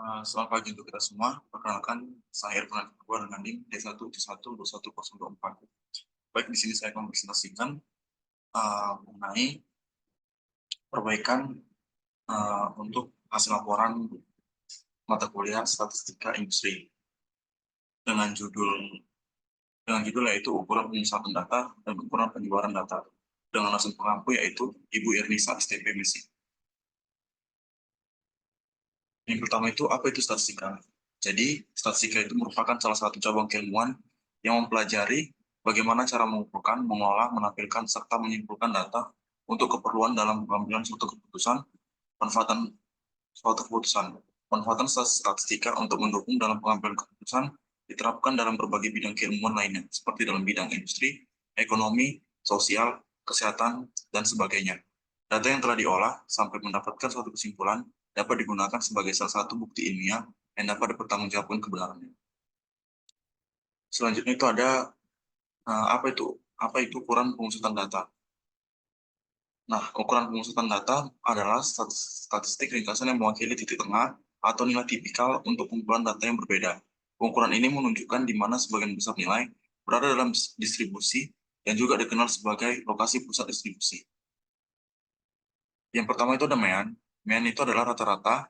Selamat pagi untuk kita semua. Perkenalkan, saya Irfan Kedua dengan NIM D1712104. Baik, di sini saya akan presentasikan mengenai perbaikan untuk hasil laporan mata kuliah Statistika Industri dengan judul yaitu ukuran pemusatan data dan ukuran penyebaran data dengan langsung pengampu yaitu Ibu Ernisa STP Messi. Yang pertama itu, apa itu statistika? Jadi, statistika itu merupakan salah satu cabang keilmuan yang mempelajari bagaimana cara mengumpulkan, mengolah, menampilkan, serta menyimpulkan data untuk keperluan dalam pengambilan suatu keputusan, manfaatan suatu keputusan. Manfaatan statistika untuk mendukung dalam pengambilan keputusan diterapkan dalam berbagai bidang keilmuan lainnya, seperti dalam bidang industri, ekonomi, sosial, kesehatan, dan sebagainya. Data yang telah diolah sampai mendapatkan suatu kesimpulan dapat digunakan sebagai salah satu bukti ilmiah yang dapat dipertanggungjawabkan kebenarannya. Selanjutnya itu ada apa itu ukuran pengusutan data. Nah, ukuran pengusutan data adalah statistik ringkasan yang mewakili titik tengah atau nilai tipikal untuk kumpulan data yang berbeda. Ukuran ini menunjukkan di mana sebagian besar nilai berada dalam distribusi dan juga dikenal sebagai lokasi pusat distribusi. Yang pertama itu ada MEAN. MEAN itu adalah rata-rata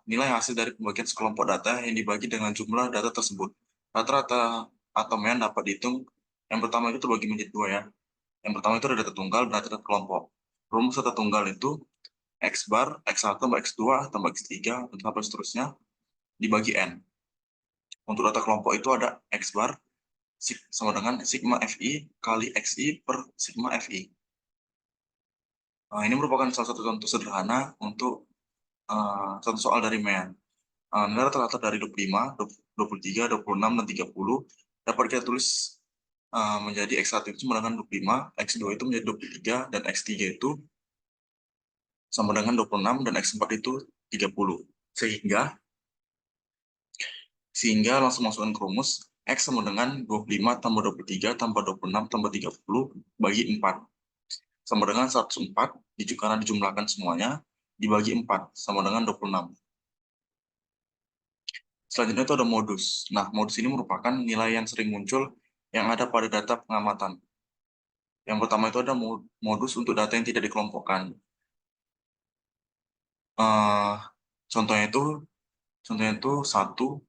nilai hasil dari pembagian sekelompok data yang dibagi dengan jumlah data tersebut. Rata-rata atau MEAN dapat dihitung. Yang pertama itu terbagi menjadi dua ya. Yang pertama itu ada data tunggal dan data kelompok. Rumus data tunggal itu X bar, X1 tambah X2 tambah X3 dan sampai seterusnya dibagi N. Untuk data kelompok itu ada X bar sama dengan sigma FI kali XI per sigma FI. Nah, ini merupakan salah satu contoh sederhana untuk contoh soal dari MEAN. Nilai rata-rata dari 25, 23, 26, dan 30 dapat kita tulis menjadi X1 itu sama dengan 25, X2 itu menjadi 23, dan X3 itu sama dengan 26, dan X4 itu 30. Sehingga langsung masukkan ke rumus, X sama dengan 25 tambah 23 tambah 26 tambah 30 bagi 4. Sama dengan 104, karena dijumlahkan semuanya, dibagi 4, sama dengan 26. Selanjutnya itu ada modus. Nah, modus ini merupakan nilai yang sering muncul yang ada pada data pengamatan. Yang pertama itu ada modus untuk data yang tidak dikelompokkan. Uh, contohnya itu satu.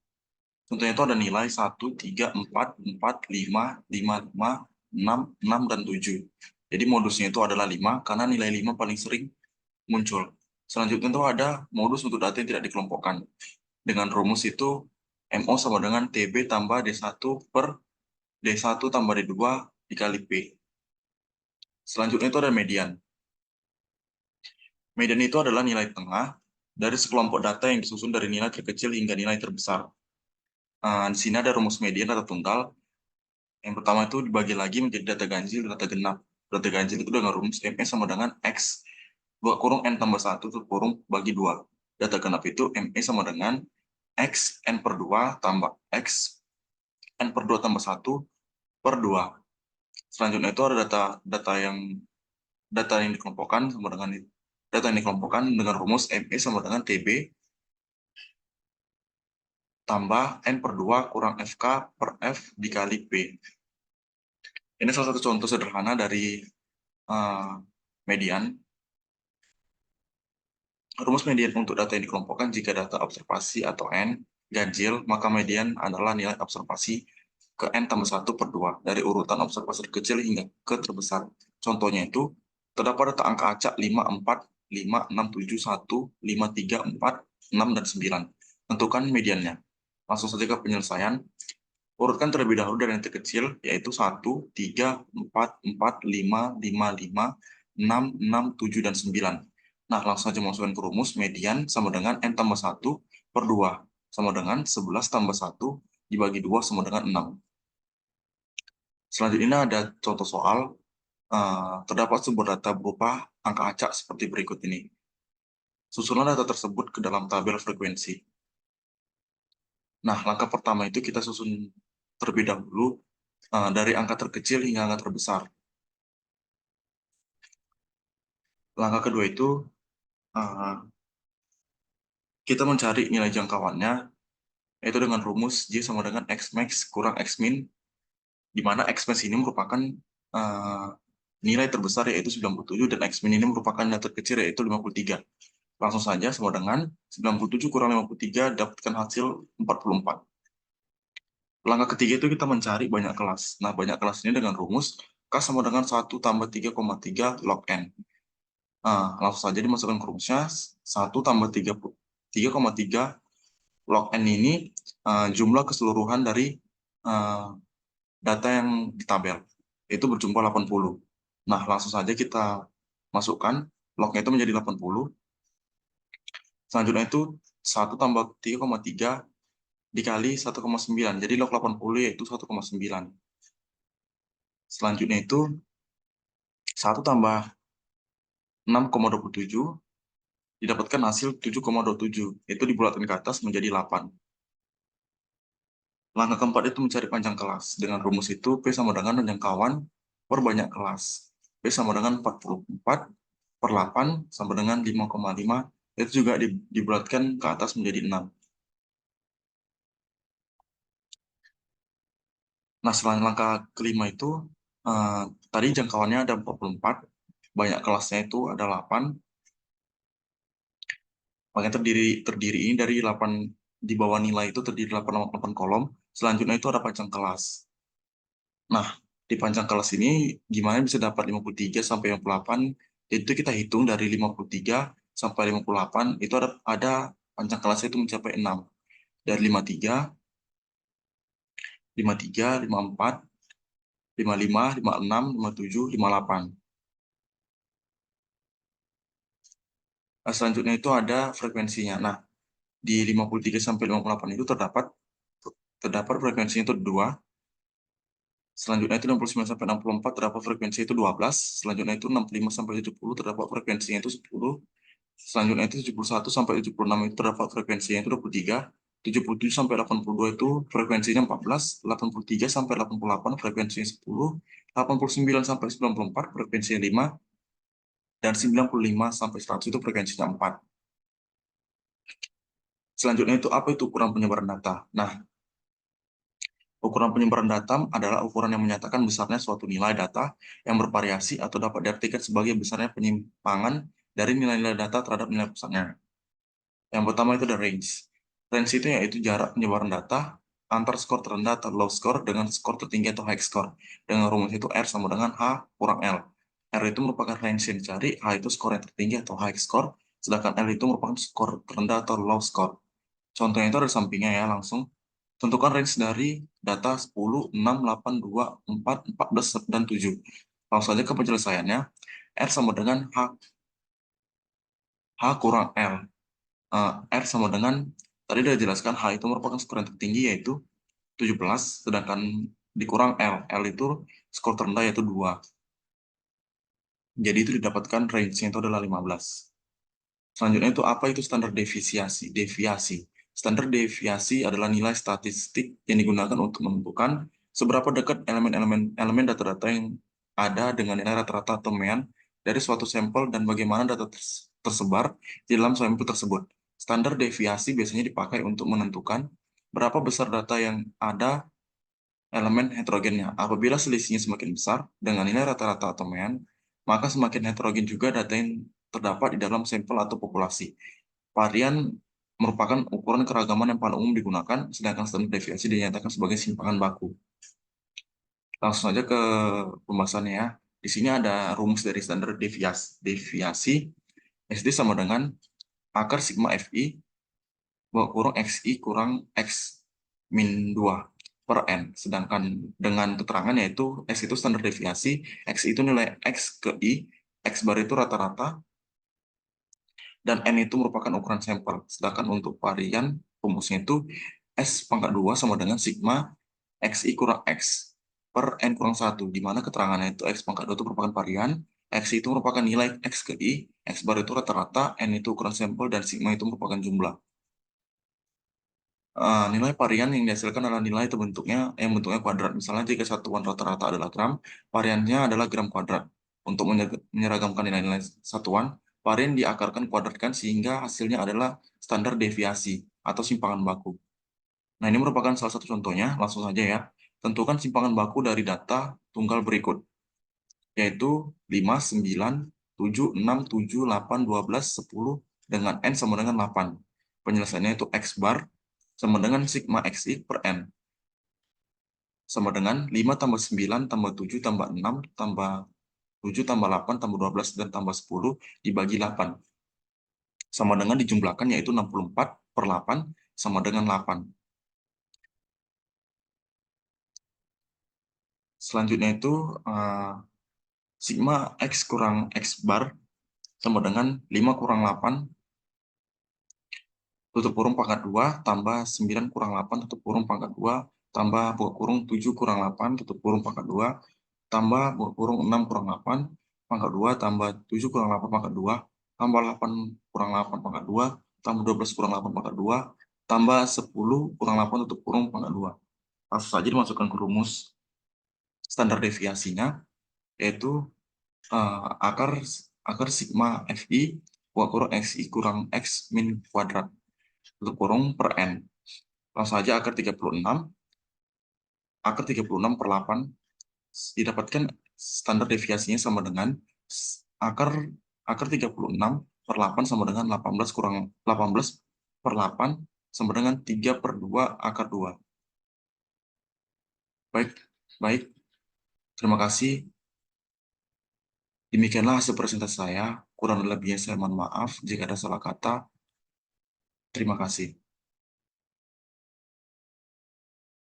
Contohnya itu ada nilai 1, 3, 4, 4, 5, 5, 5, 6, 6, dan 7. Jadi modusnya itu adalah 5 karena nilai 5 paling sering muncul. Selanjutnya itu ada modus untuk data yang tidak dikelompokkan. Dengan rumus itu MO sama dengan TB tambah D1 per D1 tambah D2 dikali P. Selanjutnya itu ada median. Median itu adalah nilai tengah dari sekelompok data yang disusun dari nilai terkecil hingga nilai terbesar. Di sini ada rumus median data tunggal. Yang pertama itu dibagi lagi menjadi data ganjil dan data genap. Data ganjil itu dengan rumus ME sama dengan X kurung N tambah 1 kurung bagi 2. Data genap itu ME sama dengan X N per 2 tambah X N per 2 tambah 1 per 2. Selanjutnya itu ada data yang dikelompokkan sama dengan data yang dikelompokkan dengan rumus ME sama dengan TB tambah N per 2 kurang FK per F dikali P. Ini salah satu contoh sederhana dari median. Rumus median untuk data yang dikelompokkan jika data observasi atau N ganjil, maka median adalah nilai observasi ke N tambah 1 per 2 dari urutan observasi terkecil hingga ke terbesar. Contohnya itu, terdapat data angka acak 5, 4, 5, 6, 7, 1, 5, 3, 4, 6, dan 9. Tentukan mediannya. Langsung saja ke penyelesaian. Urutkan terlebih dahulu dari yang terkecil, yaitu 1, 3, 4, 4, 5, 5, 5, 6, 6, 7, dan 9. Nah, langsung saja masukkan ke rumus median sama dengan N tambah 1 per 2. Sama dengan 11 tambah 1 dibagi 2 sama dengan 6. Selanjutnya ada contoh soal. Terdapat sumber data berupa angka acak seperti berikut ini. Susunan data tersebut ke dalam tabel frekuensi. Nah, langkah pertama itu kita susun terlebih dahulu dari angka terkecil hingga angka terbesar. Langkah kedua itu kita mencari nilai jangkauannya, yaitu dengan rumus J sama dengan X max kurang X min, di mana X max ini merupakan nilai terbesar yaitu 97 dan X min ini merupakan nilai terkecil yaitu 53. Langsung saja sama dengan 97 kurang 53 dapatkan hasil 44. Langkah ketiga itu kita mencari banyak kelas. Nah, banyak kelas ini dengan rumus K sama dengan 1 tambah 3,3 log N. Nah, langsung saja dimasukkan ke rumusnya 1 tambah 3,3 log N ini jumlah keseluruhan dari data yang di tabel. Itu berjumlah 80. Nah, langsung saja kita masukkan lognya itu menjadi 80. Selanjutnya itu 1 tambah 3,3 dikali 1,9. Jadi log 80 yaitu 1,9. Selanjutnya itu 1 tambah 6,27 didapatkan hasil 7,27. Itu dibulatkan ke atas menjadi 8. Langkah keempat itu mencari panjang kelas. Dengan rumus itu P sama dengan jangkauan per banyak kelas. P sama dengan 44 per 8 sama dengan 5,5. Itu juga dibulatkan ke atas menjadi 6. Nah, selanjutnya langkah kelima itu tadi jangkauannya ada 44, banyak kelasnya itu ada 8, makanya terdiri ini dari 8, di bawah nilai itu terdiri 8 kolom. Selanjutnya itu ada panjang kelas. Nah, di panjang kelas ini gimana bisa dapat 53 sampai 58? Itu kita hitung dari 53 sampai 58 itu ada panjang kelasnya itu mencapai 6. Dari 53, 53, 54, 55, 56, 57, 58. Nah, selanjutnya itu ada frekuensinya. Nah, di 53 sampai 58 itu terdapat frekuensinya itu 2. Selanjutnya itu 69 sampai 64 terdapat frekuensi itu 12. Selanjutnya itu 65 sampai 70 terdapat frekuensinya itu 10. Selanjutnya itu 71 sampai 76 itu terdapat frekuensinya itu 23. 77 sampai 82 itu frekuensinya 14. 83 sampai 88 frekuensinya 10. 89 sampai 94 frekuensinya 5. Dan 95 sampai 100 itu frekuensinya 4. Selanjutnya itu apa itu ukuran penyebaran data? Nah, ukuran penyebaran data adalah ukuran yang menyatakan besarnya suatu nilai data yang bervariasi atau dapat diartikan sebagai besarnya penyimpangan dari nilai-nilai data terhadap nilai pusatnya. Yang pertama itu ada range. Range itu yaitu jarak penyebaran data antar skor terendah atau low score dengan skor tertinggi atau high score. Dengan rumus itu R sama dengan H kurang L. R itu merupakan range yang dicari, H itu skor yang tertinggi atau high score, sedangkan L itu merupakan skor terendah atau low score. Contohnya itu ada sampingnya ya, langsung. Tentukan range dari data 10, 6, 8, 2, 4, 14, dan 7. Langsung saja ke penyelesaiannya. R sama dengan H kurang L. R sama dengan, tadi sudah dijelaskan, H itu merupakan skor yang tertinggi yaitu 17, sedangkan dikurang L. L itu skor terendah yaitu 2. Jadi itu didapatkan range-nya itu adalah 15. Selanjutnya itu apa itu standar deviasi? Standar deviasi adalah nilai statistik yang digunakan untuk menentukan seberapa dekat elemen data-data yang ada dengan nilai rata-rata atau mean dari suatu sampel dan bagaimana data tersebar di dalam sampel tersebut. Standar deviasi biasanya dipakai untuk menentukan berapa besar data yang ada elemen heterogennya. Apabila selisihnya semakin besar dengan nilai rata-rata atau mean, maka semakin heterogen juga data yang terdapat di dalam sampel atau populasi. Varian merupakan ukuran keragaman yang paling umum digunakan, sedangkan standar deviasi dinyatakan sebagai simpangan baku. Langsung saja ke pembahasannya ya. Di sini ada rumus dari standar deviasi. SD sama dengan akar sigma FI kurang XI kurang X min 2 per N. Sedangkan dengan keterangan yaitu X itu standar deviasi, X itu nilai X ke I, X bar itu rata-rata, dan N itu merupakan ukuran sampel. Sedangkan untuk varian rumusnya itu S pangkat 2 sama dengan sigma XI kurang X per N kurang 1, di mana keterangannya itu X pangkat 2 itu merupakan varian, X itu merupakan nilai X ke I, X bar itu rata-rata, N itu ukuran sampel, dan sigma itu merupakan jumlah. Nilai varian yang dihasilkan adalah nilai itu yang bentuknya kuadrat. Misalnya jika satuan rata-rata adalah gram, variannya adalah gram kuadrat. Untuk menyeragamkan nilai-nilai satuan, varian diakarkan kuadratkan sehingga hasilnya adalah standar deviasi atau simpangan baku. Nah, ini merupakan salah satu contohnya, langsung saja ya. Tentukan simpangan baku dari data tunggal berikut, yaitu 5, 9, 7, 6, 7, 8, 12, 10, dengan N sama dengan 8. Penyelesaiannya itu X bar sama dengan sigma XI per N. Sama dengan 5 tambah 9 tambah 7 tambah 6 tambah 7 tambah 8 tambah 12 dan tambah 10 dibagi 8. Sama dengan dijumlahkan yaitu 64 per 8 sama dengan 8. Selanjutnya itu sigma X kurang X bar sama dengan 5 kurang 8 tutup kurung pangkat 2 tambah 9 kurang 8 tutup kurung pangkat 2 tambah buka kurung 7 kurang 8 tutup kurung pangkat 2 tambah buka kurung 6 kurang 8 pangkat 2 tambah 7 kurang 8 pangkat 2 tambah 8 kurang 8 pangkat 2 tambah 12 kurang 8 pangkat 2 tambah 10 kurang 8 tutup kurung pangkat 2. Langsung saja dimasukkan ke rumus standar deviasinya, yaitu akar sigma FI buka kurung XI kurang X min kuadrat tutup kurung per N. Langsung saja akar 36 per 8 didapatkan standar deviasinya sama dengan akar akar 36 per 8 sama dengan 18 kurang 18 per 8 sama dengan 3 per 2 akar 2. Baik, baik. Terima kasih. Demikianlah hasil presentasi saya. Kurang lebihnya saya mohon maaf jika ada salah kata. Terima kasih.